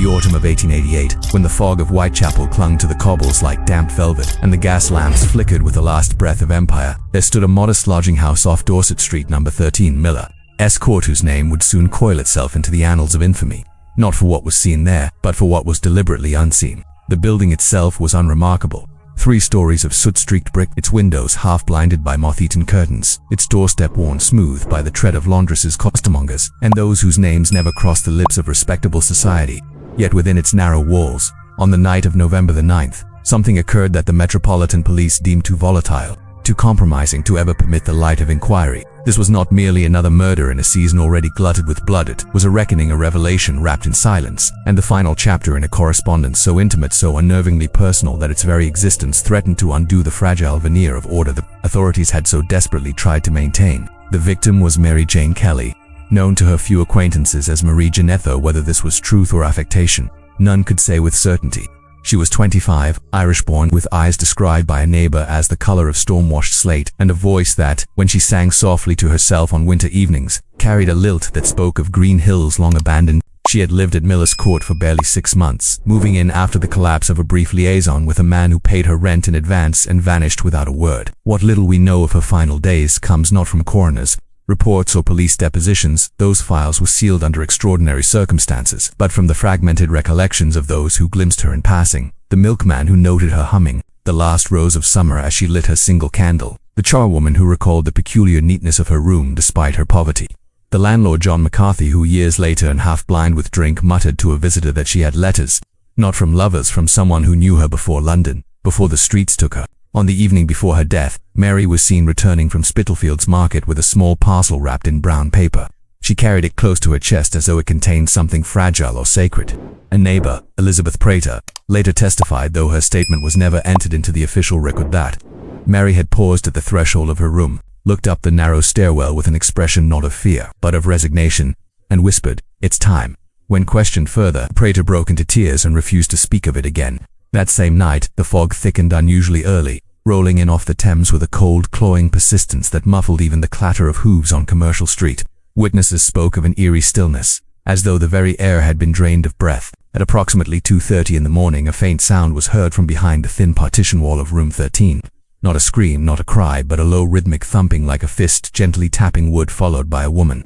autumn of 1888, when the fog of Whitechapel clung to the cobbles like damp velvet, and the gas lamps flickered with the last breath of empire, there stood a modest lodging house off Dorset Street, number 13 Miller's Court, whose name would soon coil itself into the annals of infamy, not for what was seen there, but for what was deliberately unseen. The building itself was unremarkable. 3 stories of soot-streaked brick, its windows half-blinded by moth-eaten curtains, its doorstep worn smooth by the tread of laundresses, costermongers, and those whose names never crossed the lips of respectable society. Yet within its narrow walls, on the night of November the 9th, something occurred that the Metropolitan Police deemed too volatile, too compromising to ever permit the light of inquiry. This was not merely another murder in a season already glutted with blood. It was a reckoning, a revelation wrapped in silence, and the final chapter in a correspondence so intimate, so unnervingly personal that its very existence threatened to undo the fragile veneer of order the authorities had so desperately tried to maintain. The victim was Mary Jane Kelly, known to her few acquaintances as Marie Jeanette, though whether this was truth or affectation, none could say with certainty. She was 25, Irish-born, with eyes described by a neighbor as the color of storm-washed slate, and a voice that, when she sang softly to herself on winter evenings, carried a lilt that spoke of green hills long abandoned. She had lived at Miller's Court for barely 6 months, moving in after the collapse of a brief liaison with a man who paid her rent in advance and vanished without a word. What little we know of her final days comes not from coroners, reports or police depositions. Those files were sealed under extraordinary circumstances, but from the fragmented recollections of those who glimpsed her in passing, the milkman who noted her humming the last rose of summer as she lit her single candle, the charwoman who recalled the peculiar neatness of her room despite her poverty, the landlord John McCarthy who years later and half-blind with drink muttered to a visitor that she had letters, not from lovers, from someone who knew her before London, before the streets took her. On the evening before her death, Mary was seen returning from Spitalfields Market with a small parcel wrapped in brown paper. She carried it close to her chest as though it contained something fragile or sacred. A neighbor, Elizabeth Prater, later testified, though her statement was never entered into the official record, that Mary had paused at the threshold of her room, looked up the narrow stairwell with an expression not of fear, but of resignation, and whispered, "It's time." When questioned further, Prater broke into tears and refused to speak of it again. That same night, the fog thickened unusually early, rolling in off the Thames with a cold, clawing persistence that muffled even the clatter of hooves on Commercial Street. Witnesses spoke of an eerie stillness, as though the very air had been drained of breath. At approximately 2:30 in the morning, a faint sound was heard from behind the thin partition wall of room 13. Not a scream, not a cry, but a low rhythmic thumping like a fist gently tapping wood, followed by a woman's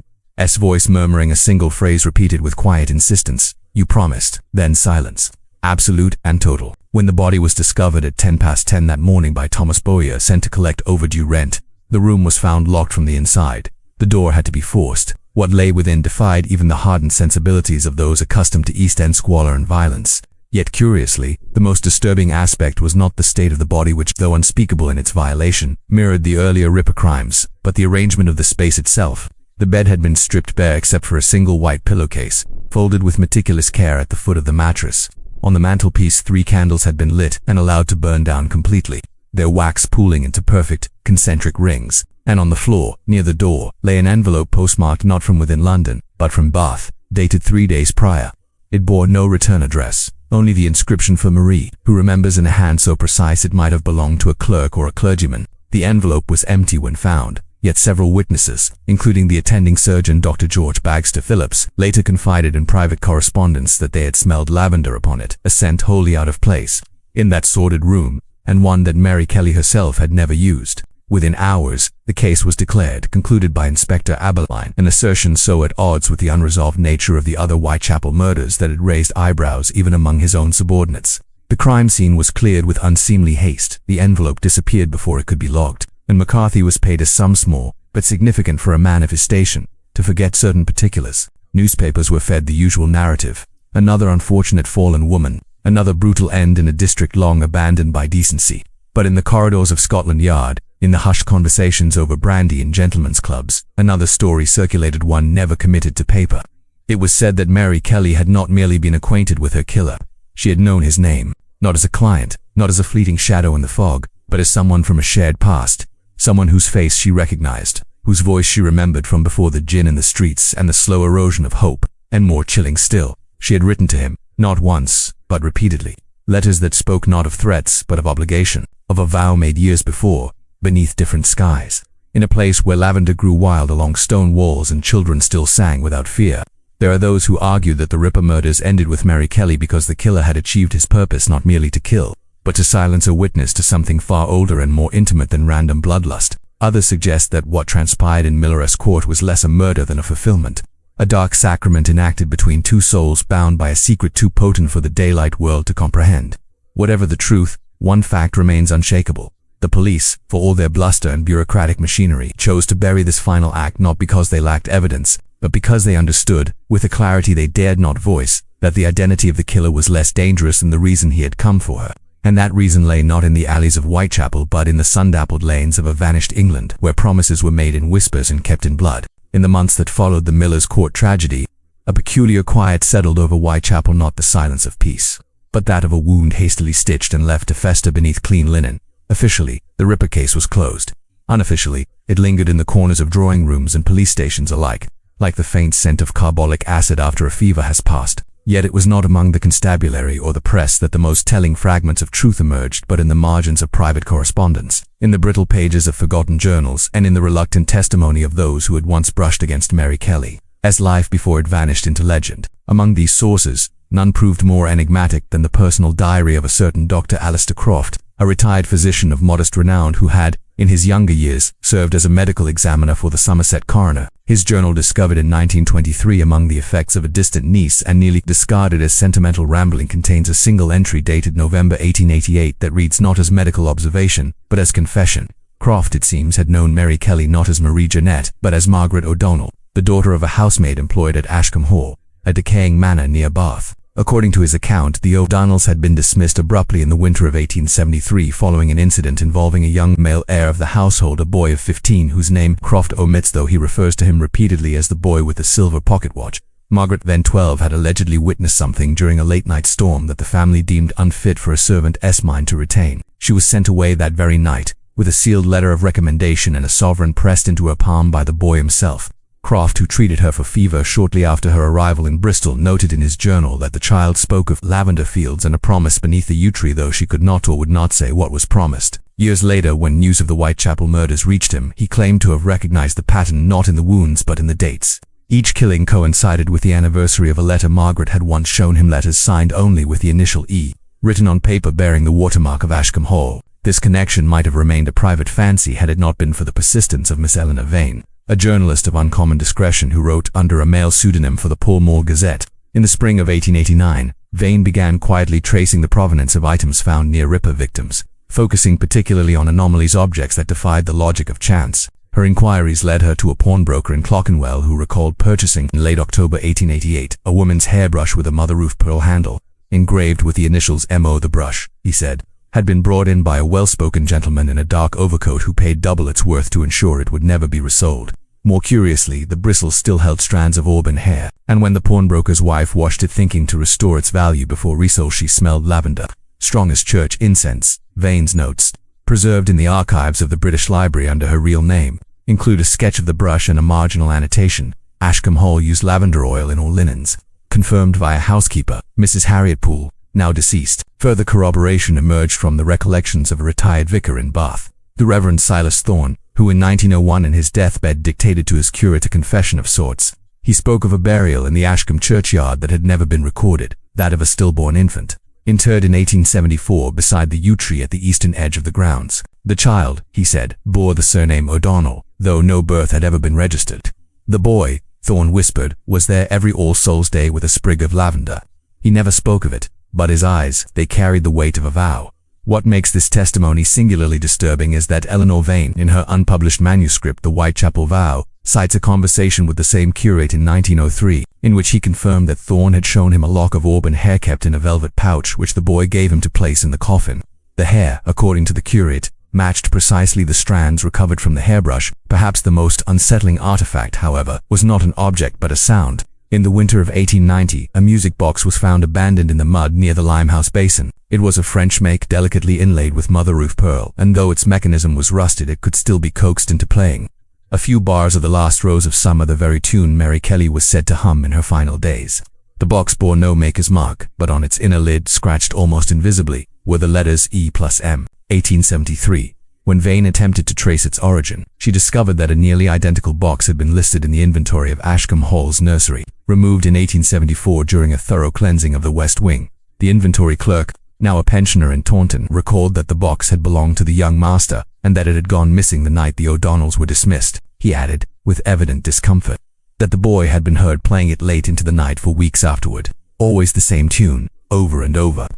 voice murmuring a single phrase repeated with quiet insistence, "You promised." Then silence, absolute and total. When the body was discovered at 10 that morning by Thomas Bowyer, sent to collect overdue rent, the room was found locked from the inside. The door had to be forced. What lay within defied even the hardened sensibilities of those accustomed to East End squalor and violence. Yet curiously, the most disturbing aspect was not the state of the body, which, though unspeakable in its violation, mirrored the earlier Ripper crimes, but the arrangement of the space itself. The bed had been stripped bare except for a single white pillowcase, folded with meticulous care at the foot of the mattress. On the mantelpiece, 3 candles had been lit and allowed to burn down completely, their wax pooling into perfect, concentric rings. And on the floor, near the door, lay an envelope postmarked not from within London, but from Bath, dated 3 days prior. It bore no return address, only the inscription for Marie, who remembers, in a hand so precise it might have belonged to a clerk or a clergyman. The envelope was empty when found, yet several witnesses, including the attending surgeon Dr. George Bagster Phillips, later confided in private correspondence that they had smelled lavender upon it, a scent wholly out of place in that sordid room, and one that Mary Kelly herself had never used. Within hours, the case was declared concluded by Inspector Aberline, an assertion so at odds with the unresolved nature of the other Whitechapel murders that it raised eyebrows even among his own subordinates. The crime scene was cleared with unseemly haste, the envelope disappeared before it could be logged, and McCarthy was paid a sum small, but significant for a man of his station, to forget certain particulars. Newspapers were fed the usual narrative: another unfortunate fallen woman, another brutal end in a district long abandoned by decency. But in the corridors of Scotland Yard, in the hushed conversations over brandy in gentlemen's clubs, another story circulated, one never committed to paper. It was said that Mary Kelly had not merely been acquainted with her killer. She had known his name, not as a client, not as a fleeting shadow in the fog, but as someone from a shared past, someone whose face she recognized, whose voice she remembered from before the gin in the streets and the slow erosion of hope. And more chilling still, she had written to him, not once, but repeatedly, letters that spoke not of threats but of obligation, of a vow made years before, beneath different skies, in a place where lavender grew wild along stone walls and children still sang without fear. There are those who argue that the Ripper murders ended with Mary Kelly because the killer had achieved his purpose not merely to kill, but to silence a witness to something far older and more intimate than random bloodlust. Others suggest that what transpired in RIPPER'S court was less a murder than a fulfillment, a dark sacrament enacted between two souls bound by a secret too potent for the daylight world to comprehend. Whatever the truth, one fact remains unshakable. The police, for all their bluster and bureaucratic machinery, chose to bury this final act not because they lacked evidence, but because they understood, with a clarity they dared not voice, that the identity of the killer was less dangerous than the reason he had come for her. And that reason lay not in the alleys of Whitechapel but in the sun-dappled lanes of a vanished England, where promises were made in whispers and kept in blood. In the months that followed the Miller's Court tragedy, a peculiar quiet settled over Whitechapel, not the silence of peace, but that of a wound hastily stitched and left to fester beneath clean linen. Officially, the Ripper case was closed. Unofficially, it lingered in the corners of drawing rooms and police stations alike, like the faint scent of carbolic acid after a fever has passed. Yet it was not among the constabulary or the press that the most telling fragments of truth emerged, but in the margins of private correspondence, in the brittle pages of forgotten journals, and in the reluctant testimony of those who had once brushed against Mary Kelly, as life before it vanished into legend. Among these sources, none proved more enigmatic than the personal diary of a certain Dr. Alistair Croft, a retired physician of modest renown who had, in his younger years, served as a medical examiner for the Somerset coroner. His journal, discovered in 1923 among the effects of a distant niece and nearly discarded as sentimental rambling, contains a single entry dated November 1888 that reads not as medical observation, but as confession. Croft, it seems, had known Mary Kelly not as Marie Jeanette, but as Margaret O'Donnell, the daughter of a housemaid employed at Ashcombe Hall, a decaying manor near Bath. According to his account, the O'Donnells had been dismissed abruptly in the winter of 1873 following an incident involving a young male heir of the household, a boy of 15 whose name Croft omits, though he refers to him repeatedly as the boy with the silver pocket watch. Margaret, then 12, had allegedly witnessed something during a late-night storm that the family deemed unfit for a servant's mind to retain. She was sent away that very night, with a sealed letter of recommendation and a sovereign pressed into her palm by the boy himself. Croft, who treated her for fever shortly after her arrival in Bristol, noted in his journal that the child spoke of lavender fields and a promise beneath the yew tree, though she could not or would not say what was promised. Years later, when news of the Whitechapel murders reached him, he claimed to have recognized the pattern not in the wounds but in the dates. Each killing coincided with the anniversary of a letter Margaret had once shown him, letters signed only with the initial E, written on paper bearing the watermark of Ashcombe Hall. This connection might have remained a private fancy had it not been for the persistence of Miss Eleanor Vane, a journalist of uncommon discretion who wrote under a male pseudonym for the Pall Mall Gazette. In the spring of 1889, Vane began quietly tracing the provenance of items found near Ripper victims, focusing particularly on anomalies, objects that defied the logic of chance. Her inquiries led her to a pawnbroker in Clerkenwell who recalled purchasing, in late October 1888, a woman's hairbrush with a mother-of pearl handle, engraved with the initials M.O. The brush, he said, had been brought in by a well-spoken gentleman in a dark overcoat who paid double its worth to ensure it would never be resold. More curiously, the bristles still held strands of auburn hair, and when the pawnbroker's wife washed it thinking to restore its value before resale, she smelled lavender, strong as church incense. Vane's notes, preserved in the archives of the British Library under her real name, include a sketch of the brush and a marginal annotation: Ashcombe Hall used lavender oil in all linens, confirmed via housekeeper, Mrs. Harriet Poole, now deceased. Further corroboration emerged from the recollections of a retired vicar in Bath, the Reverend Silas Thorne, who in 1901 in his deathbed dictated to his curate a confession of sorts. He spoke of a burial in the Ashcombe churchyard that had never been recorded, that of a stillborn infant, interred in 1874 beside the yew tree at the eastern edge of the grounds. The child, he said, bore the surname O'Donnell, though no birth had ever been registered. The boy, Thorne whispered, was there every All Souls' Day with a sprig of lavender. He never spoke of it, but his eyes, they carried the weight of a vow. What makes this testimony singularly disturbing is that Eleanor Vane, in her unpublished manuscript The Whitechapel Vow, cites a conversation with the same curate in 1903, in which he confirmed that Thorne had shown him a lock of auburn hair kept in a velvet pouch which the boy gave him to place in the coffin. The hair, according to the curate, matched precisely the strands recovered from the hairbrush. Perhaps the most unsettling artifact, however, was not an object but a sound. In the winter of 1890, a music box was found abandoned in the mud near the Limehouse Basin. It was of French make, delicately inlaid with mother-of pearl, and though its mechanism was rusted, it could still be coaxed into playing a few bars of the last rose of summer, the very tune Mary Kelly was said to hum in her final days. The box bore no maker's mark, but on its inner lid, scratched almost invisibly, were the letters E+M, 1873. When Vane attempted to trace its origin, she discovered that a nearly identical box had been listed in the inventory of Ashcombe Hall's nursery. removed in 1874 during a thorough cleansing of the West Wing. The inventory clerk, now a pensioner in Taunton, recalled that the box had belonged to the young master and that it had gone missing the night the O'Donnells were dismissed. He added, with evident discomfort, that the boy had been heard playing it late into the night for weeks afterward, always the same tune, over and over,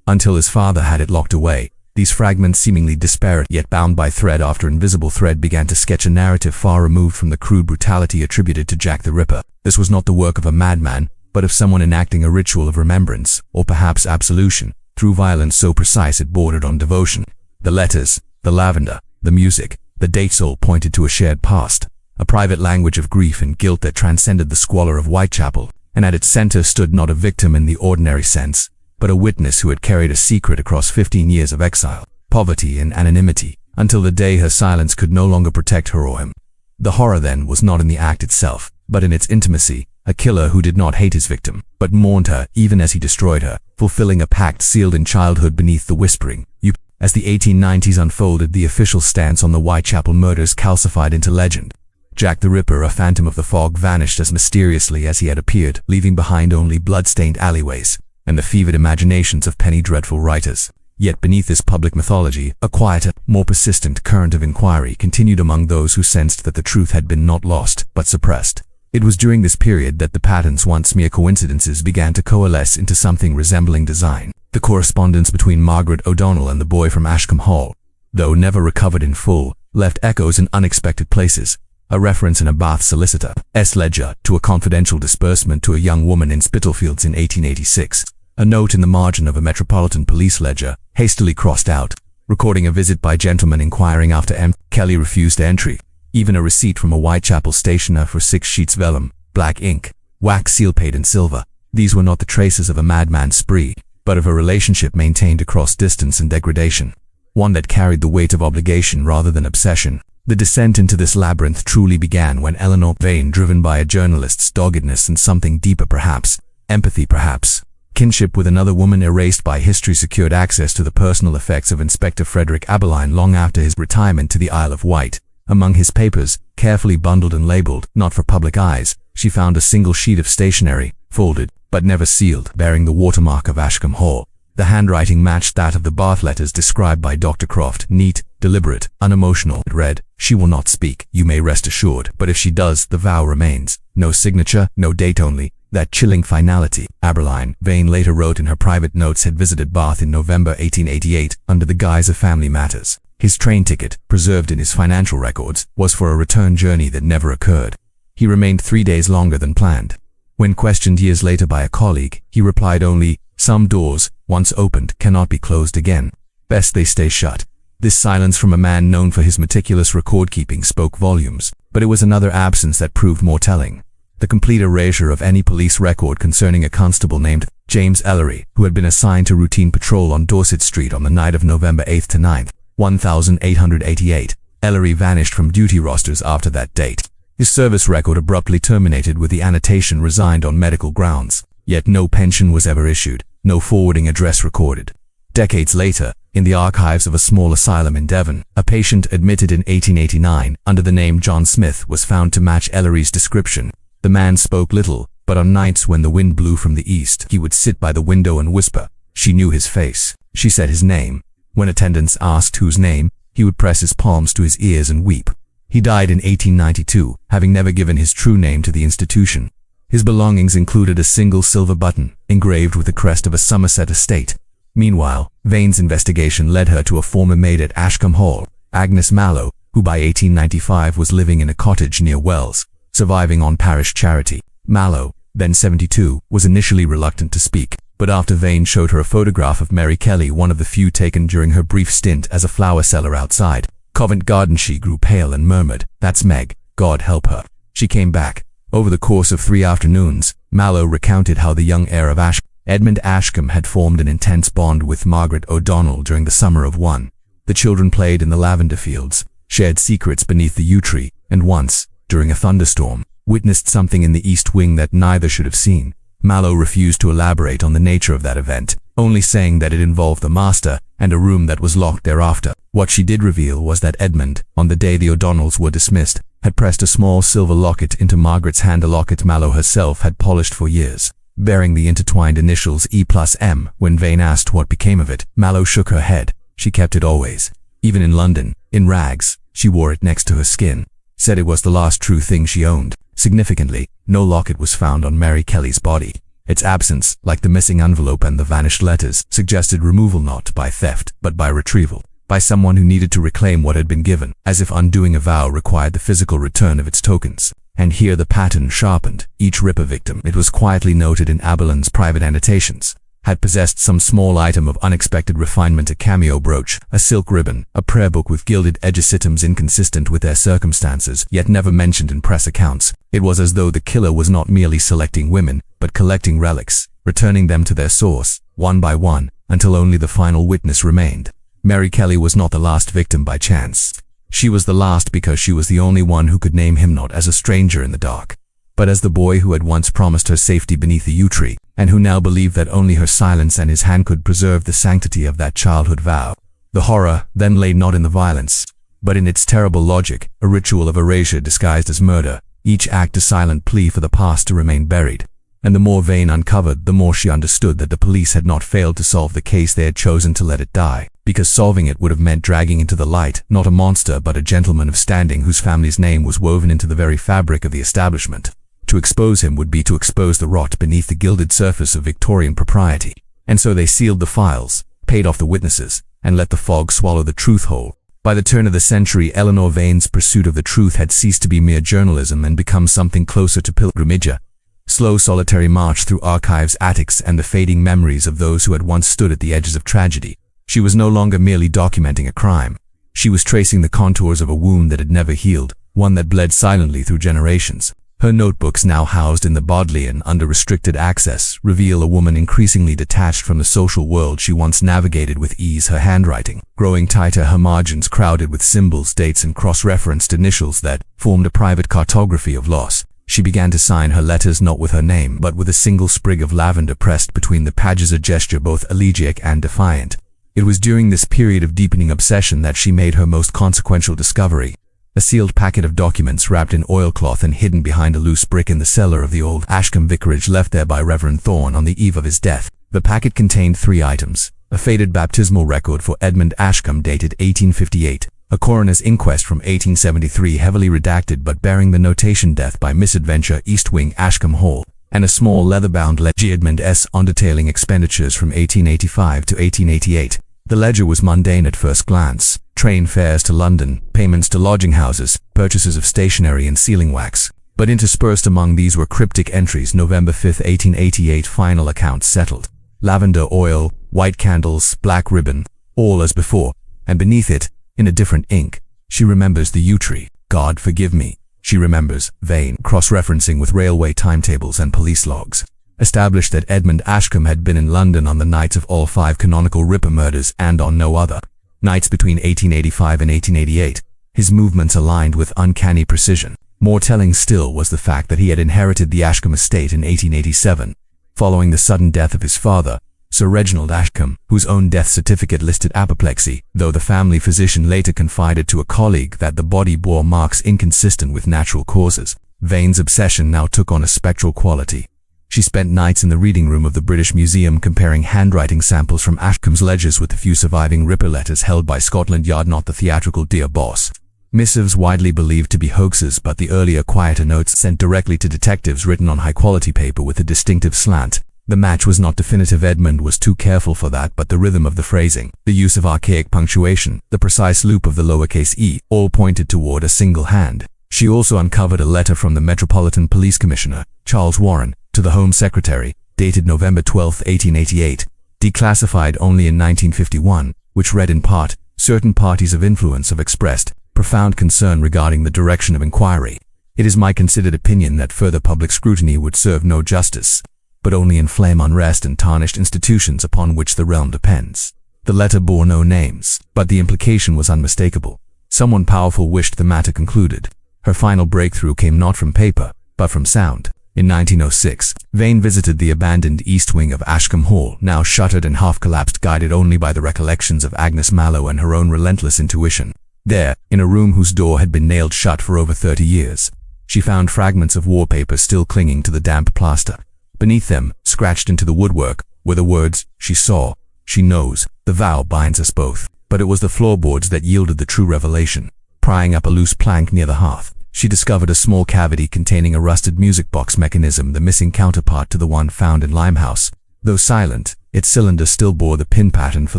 until his father had it locked away. These fragments, seemingly disparate yet bound by thread after invisible thread, began to sketch a narrative far removed from the crude brutality attributed to Jack the Ripper. This was not the work of a madman, but of someone enacting a ritual of remembrance, or perhaps absolution, through violence so precise it bordered on devotion. The letters, the lavender, the music, the dates all pointed to a shared past, a private language of grief and guilt that transcended the squalor of Whitechapel, and at its center stood not a victim in the ordinary sense, but a witness who had carried a secret across 15 years of exile, poverty and anonymity, until the day her silence could no longer protect her or him. The horror then was not in the act itself, but in its intimacy, a killer who did not hate his victim, but mourned her even as he destroyed her, fulfilling a pact sealed in childhood beneath the whispering, "You." As the 1890s unfolded, the official stance on the Whitechapel murders calcified into legend. Jack the Ripper, a phantom of the fog, vanished as mysteriously as he had appeared, leaving behind only blood-stained alleyways and the fevered imaginations of penny dreadful writers. Yet beneath this public mythology, a quieter, more persistent current of inquiry continued among those who sensed that the truth had been not lost, but suppressed. It was during this period that the patterns, once mere coincidences, began to coalesce into something resembling design. The correspondence between Margaret O'Donnell and the boy from Ashcombe Hall, though never recovered in full, left echoes in unexpected places. A reference in a Bath solicitor's ledger to a confidential disbursement to a young woman in Spitalfields in 1886. A note in the margin of a Metropolitan Police ledger, hastily crossed out, recording a visit by gentleman inquiring after M. Kelly refused entry. Even a receipt from a Whitechapel stationer for 6 sheets vellum, black ink, wax seal paid in silver. These were not the traces of a madman's spree, but of a relationship maintained across distance and degradation. One that carried the weight of obligation rather than obsession. The descent into this labyrinth truly began when Eleanor Vane, driven by a journalist's doggedness and something deeper perhaps, empathy perhaps, kinship with another woman erased by history, secured access to the personal effects of Inspector Frederick Aberline long after his retirement to the Isle of Wight. Among his papers, carefully bundled and labeled, not for public eyes, she found a single sheet of stationery, folded, but never sealed, bearing the watermark of Ashcombe Hall. The handwriting matched that of the Bath letters described by Dr. Croft, neat, deliberate, unemotional. It read, "She will not speak, you may rest assured, but if she does, the vow remains. No signature, no date, only that chilling finality." Aberline, Vane later wrote in her private notes, had visited Bath in November 1888 under the guise of family matters. His train ticket, preserved in his financial records, was for a return journey that never occurred. He remained 3 days longer than planned. When questioned years later by a colleague, he replied only, "Some doors, once opened, cannot be closed again. Best they stay shut." This silence from a man known for his meticulous record-keeping spoke volumes, but it was another absence that proved more telling. The complete erasure of any police record concerning a constable named James Ellery, who had been assigned to routine patrol on Dorset Street on the night of November 8th to 9th, 1888. Ellery vanished from duty rosters after that date. His service record abruptly terminated with the annotation "resigned on medical grounds." Yet no pension was ever issued, no forwarding address recorded. Decades later, in the archives of a small asylum in Devon, a patient admitted in 1889 under the name John Smith was found to match Ellery's description. The man spoke little, but on nights when the wind blew from the east, he would sit by the window and whisper. She knew his face. She said his name. When attendants asked whose name, he would press his palms to his ears and weep. He died in 1892, having never given his true name to the institution. His belongings included a single silver button, engraved with the crest of a Somerset estate. Meanwhile, Vane's investigation led her to a former maid at Ashcombe Hall, Agnes Mallow, who by 1895 was living in a cottage near Wells, surviving on parish charity. Mallow, then 72, was initially reluctant to speak, but after Vane showed her a photograph of Mary Kelly, one of the few taken during her brief stint as a flower seller outside Covent Garden, she grew pale and murmured, "That's Meg, God help her." She came back. Over the course of 3 afternoons, Mallow recounted how the young heir of Edmund Ashcombe had formed an intense bond with Margaret O'Donnell during the summer of '1. The children played in the lavender fields, shared secrets beneath the yew tree, and once, during a thunderstorm, witnessed something in the East Wing that neither should have seen. Mallow refused to elaborate on the nature of that event, only saying that it involved the master and a room that was locked thereafter. What she did reveal was that Edmund, on the day the O'Donnells were dismissed, had pressed a small silver locket into Margaret's hand, a locket Mallow herself had polished for years, bearing the intertwined initials E+M. When Vane asked what became of it, Mallow shook her head. She kept it always. Even in London, in rags, she wore it next to her skin. Said it was the last true thing she owned. Significantly, no locket was found on Mary Kelly's body. Its absence, like the missing envelope and the vanished letters, suggested removal not by theft, but by retrieval. By someone who needed to reclaim what had been given, as if undoing a vow required the physical return of its tokens. And here the pattern sharpened. Each Ripper victim, it was quietly noted in Aberlin's private annotations, had possessed some small item of unexpected refinement: a cameo brooch, a silk ribbon, a prayer book with gilded edges, items inconsistent with their circumstances, yet never mentioned in press accounts. It was as though the killer was not merely selecting women, but collecting relics, returning them to their source, one by one, until only the final witness remained. Mary Kelly was not the last victim by chance. She was the last because she was the only one who could name him not as a stranger in the dark, but as the boy who had once promised her safety beneath the yew tree, and who now believed that only her silence and his hand could preserve the sanctity of that childhood vow. The horror then lay not in the violence, but in its terrible logic, a ritual of erasure disguised as murder, each act a silent plea for the past to remain buried. And the more Vane uncovered, the more she understood that the police had not failed to solve the case. They had chosen to let it die, because solving it would have meant dragging into the light, not a monster but a gentleman of standing whose family's name was woven into the very fabric of the establishment. To expose him would be to expose the rot beneath the gilded surface of Victorian propriety. And so they sealed the files, paid off the witnesses, and let the fog swallow the truth whole. By the turn of the century, Eleanor Vane's pursuit of the truth had ceased to be mere journalism and become something closer to pilgrimage, a slow solitary march through archives, attics, and the fading memories of those who had once stood at the edges of tragedy. She was no longer merely documenting a crime. She was tracing the contours of a wound that had never healed, one that bled silently through generations. Her notebooks, now housed in the Bodleian under restricted access, reveal a woman increasingly detached from the social world she once navigated with ease, her handwriting growing tighter, her margins crowded with symbols, dates, and cross-referenced initials that formed a private cartography of loss. She began to sign her letters not with her name, but with a single sprig of lavender pressed between the pages, a gesture both elegiac and defiant. It was during this period of deepening obsession that she made her most consequential discovery. A sealed packet of documents wrapped in oilcloth and hidden behind a loose brick in the cellar of the old Ashcombe vicarage left there by Reverend Thorne on the eve of his death. The packet contained 3 items: a faded baptismal record for Edmund Ashcombe dated 1858, a coroner's inquest from 1873 heavily redacted but bearing the notation "Death by Misadventure, East Wing, Ashcombe Hall," and a small leather-bound ledger Edmund S. on detailing expenditures from 1885 to 1888. The ledger was mundane at first glance: train fares to London, payments to lodging houses, purchases of stationery and sealing wax. But interspersed among these were cryptic entries: November 5, 1888, final accounts settled. Lavender oil, white candles, black ribbon, all as before. And beneath it, in a different ink, she remembers the yew tree. God forgive me. She remembers Vane, cross-referencing with railway timetables and police logs. Established that Edmund Ashcombe had been in London on the nights of all 5 canonical Ripper murders and on no other nights between 1885 and 1888. His movements aligned with uncanny precision. More telling still was the fact that he had inherited the Ashcombe estate in 1887, following the sudden death of his father, Sir Reginald Ashcombe, whose own death certificate listed apoplexy, though the family physician later confided to a colleague that the body bore marks inconsistent with natural causes. Vane's obsession now took on a spectral quality. She spent nights in the reading room of the British Museum comparing handwriting samples from Ashcombe's ledgers with the few surviving Ripper letters held by Scotland Yard, not the theatrical "Dear Boss" missives widely believed to be hoaxes, but the earlier quieter notes sent directly to detectives, written on high-quality paper with a distinctive slant. The match was not definitive. Edmund was too careful for that, but the rhythm of the phrasing, the use of archaic punctuation, the precise loop of the lowercase e, all pointed toward a single hand. She also uncovered a letter from the Metropolitan Police Commissioner, Charles Warren, to the Home Secretary, dated November 12, 1888, declassified only in 1951, which read in part, "Certain parties of influence have expressed profound concern regarding the direction of inquiry. It is my considered opinion that further public scrutiny would serve no justice, but only inflame unrest and tarnish institutions upon which the realm depends." The letter bore no names, but the implication was unmistakable. Someone powerful wished the matter concluded. Her final breakthrough came not from paper, but from sound. In 1906, Vane visited the abandoned east wing of Ashcombe Hall, now shuttered and half-collapsed, guided only by the recollections of Agnes Mallow and her own relentless intuition. There, in a room whose door had been nailed shut for over 30 years, she found fragments of wallpaper still clinging to the damp plaster. Beneath them, scratched into the woodwork, were the words, "She saw, she knows, the vow binds us both." But it was the floorboards that yielded the true revelation. Prying up a loose plank near the hearth, she discovered a small cavity containing a rusted music box mechanism, the missing counterpart to the one found in Limehouse. Though silent, its cylinder still bore the pin pattern for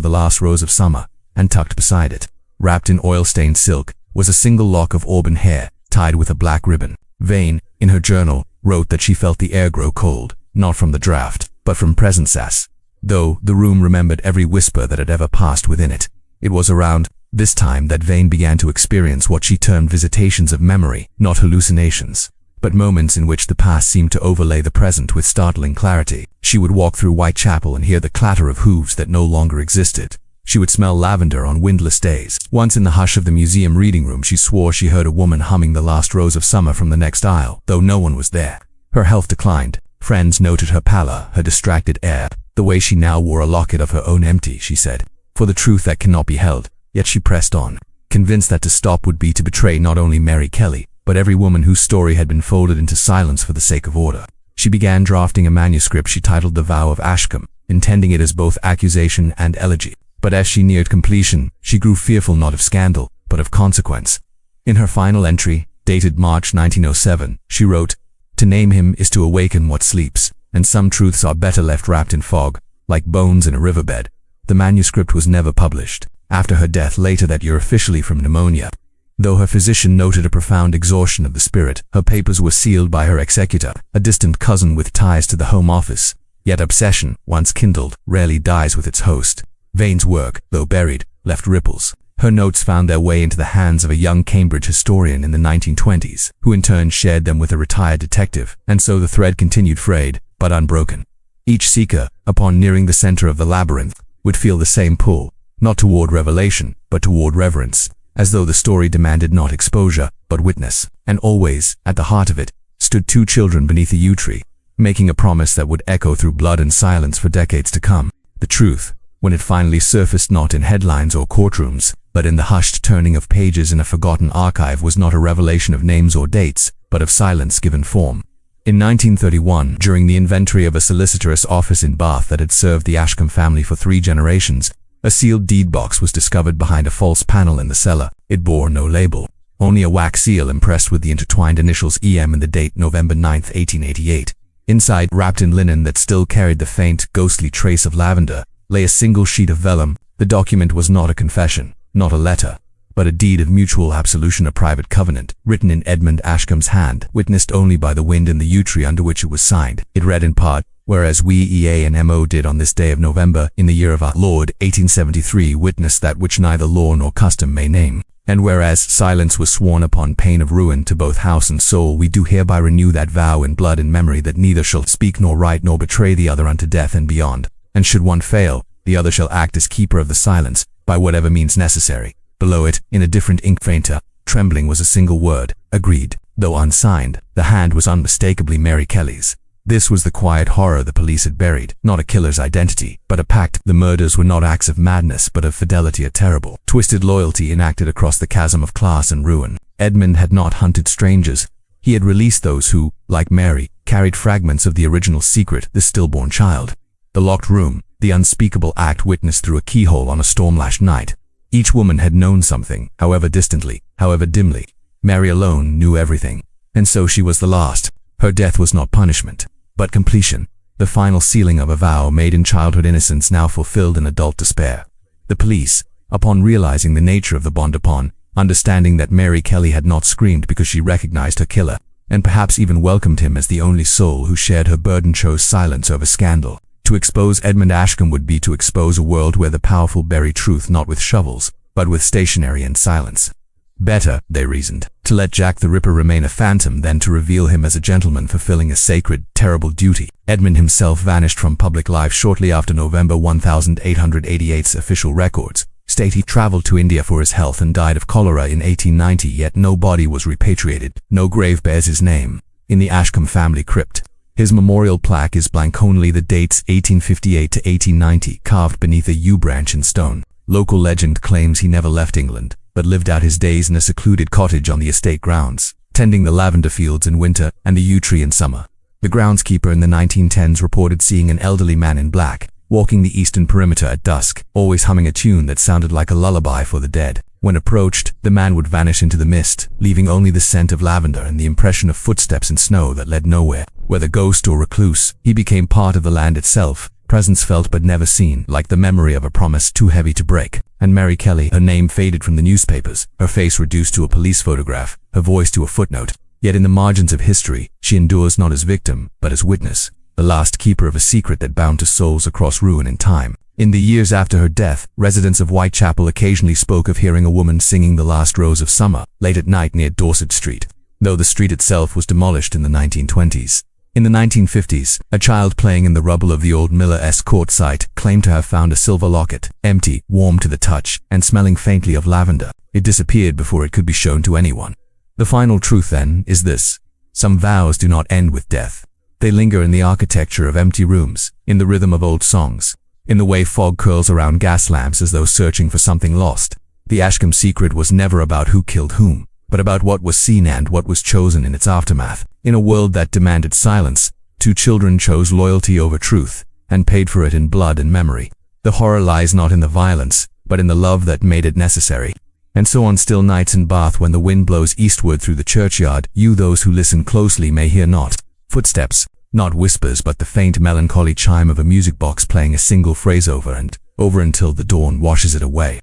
the last rose of summer, and tucked beside it, wrapped in oil-stained silk, was a single lock of auburn hair, tied with a black ribbon. Vane, in her journal, wrote that she felt the air grow cold, not from the draft, but from presence, though the room remembered every whisper that had ever passed within it. It was around this time that Vane began to experience what she termed visitations of memory, not hallucinations, but moments in which the past seemed to overlay the present with startling clarity. She would walk through Whitechapel and hear the clatter of hooves that no longer existed. She would smell lavender on windless days. Once in the hush of the museum reading room, she swore she heard a woman humming the last rose of summer from the next aisle, though no one was there. Her health declined. Friends noted her pallor, her distracted air, the way she now wore a locket of her own empty, she said, for the truth that cannot be held. Yet she pressed on, convinced that to stop would be to betray not only Mary Kelly, but every woman whose story had been folded into silence for the sake of order. She began drafting a manuscript she titled The Vow of Ashcombe, intending it as both accusation and elegy. But as she neared completion, she grew fearful not of scandal, but of consequence. In her final entry, dated March 1907, she wrote, "To name him is to awaken what sleeps, and some truths are better left wrapped in fog, like bones in a riverbed." The manuscript was never published. After her death later that year, officially from pneumonia. Though her physician noted a profound exhaustion of the spirit, her papers were sealed by her executor, a distant cousin with ties to the Home Office. Yet obsession, once kindled, rarely dies with its host. Vane's work, though buried, left ripples. Her notes found their way into the hands of a young Cambridge historian in the 1920s, who in turn shared them with a retired detective, and so the thread continued frayed, but unbroken. Each seeker, upon nearing the center of the labyrinth, would feel the same pull, not toward revelation, but toward reverence, as though the story demanded not exposure, but witness. And always, at the heart of it, stood two children beneath a yew tree, making a promise that would echo through blood and silence for decades to come. The truth, when it finally surfaced not in headlines or courtrooms, but in the hushed turning of pages in a forgotten archive, was not a revelation of names or dates, but of silence given form. In 1931, during the inventory of a solicitor's office in Bath that had served the Ashcombe family for 3 generations, a sealed deed box was discovered behind a false panel in the cellar. It bore no label, only a wax seal impressed with the intertwined initials EM and the date November 9, 1888. Inside, wrapped in linen that still carried the faint, ghostly trace of lavender, lay a single sheet of vellum. The document was not a confession, not a letter, but a deed of mutual absolution, a private covenant, written in Edmund Ashcombe's hand, witnessed only by the wind in the yew tree under which it was signed. It read in part, "Whereas we EA and MO did on this day of November, in the year of our Lord 1873, witness that which neither law nor custom may name. And whereas silence was sworn upon pain of ruin to both house and soul, we do hereby renew that vow in blood and memory, that neither shall speak nor write nor betray the other unto death and beyond. And should one fail, the other shall act as keeper of the silence, by whatever means necessary." Below it, in a different ink, fainter, trembling, was a single word, "Agreed." Though unsigned, the hand was unmistakably Mary Kelly's. This was the quiet horror the police had buried, not a killer's identity, but a pact. The murders were not acts of madness, but of fidelity, a terrible, twisted loyalty enacted across the chasm of class and ruin. Edmund had not hunted strangers. He had released those who, like Mary, carried fragments of the original secret, the stillborn child. The locked room, the unspeakable act witnessed through a keyhole on a storm-lashed night. Each woman had known something, however distantly, however dimly. Mary alone knew everything, and so she was the last. Her death was not punishment, but completion, the final sealing of a vow made in childhood innocence, now fulfilled in adult despair. The police, upon realizing the nature of the bond, upon understanding that Mary Kelly had not screamed because she recognized her killer, and perhaps even welcomed him as the only soul who shared her burden, chose silence over scandal. To expose Edmund Ashcombe would be to expose a world where the powerful bury truth not with shovels, but with stationery and silence. Better, they reasoned, to let Jack the Ripper remain a phantom than to reveal him as a gentleman fulfilling a sacred, terrible duty. Edmund himself vanished from public life shortly after November 1888's official records state he traveled to India for his health and died of cholera in 1890, yet no body was repatriated, no grave bears his name. in the Ashcombe family crypt. His memorial plaque is blank, only the dates 1858 to 1890 carved beneath a yew branch in stone. Local legend claims he never left England, but lived out his days in a secluded cottage on the estate grounds, tending the lavender fields in winter and the yew tree in summer. The groundskeeper in the 1910s reported seeing an elderly man in black, walking the eastern perimeter at dusk, always humming a tune that sounded like a lullaby for the dead. When approached, the man would vanish into the mist, leaving only the scent of lavender and the impression of footsteps in snow that led nowhere. Whether ghost or recluse, he became part of the land itself, presence felt but never seen, like the memory of a promise too heavy to break. And Mary Kelly, her name faded from the newspapers, her face reduced to a police photograph, her voice to a footnote. Yet in the margins of history, she endures not as victim, but as witness, the last keeper of a secret that bound to souls across ruin and time. In the years after her death, residents of Whitechapel occasionally spoke of hearing a woman singing The Last Rose of Summer late at night near Dorset Street, though the street itself was demolished in the 1920s. In the 1950s, a child playing in the rubble of the old Miller's Court site claimed to have found a silver locket, empty, warm to the touch, and smelling faintly of lavender. It disappeared before it could be shown to anyone. The final truth, then, is this: some vows do not end with death. They linger in the architecture of empty rooms, in the rhythm of old songs, in the way fog curls around gas lamps as though searching for something lost. The Ashcombe secret was never about who killed whom, but about what was seen and what was chosen in its aftermath. In a world that demanded silence, two children chose loyalty over truth, and paid for it in blood and memory. The horror lies not in the violence, but in the love that made it necessary. And so on still nights in Bath, when the wind blows eastward through the churchyard, you, those who listen closely, may hear not footsteps, not whispers, but the faint melancholy chime of a music box playing a single phrase over and over until the dawn washes it away.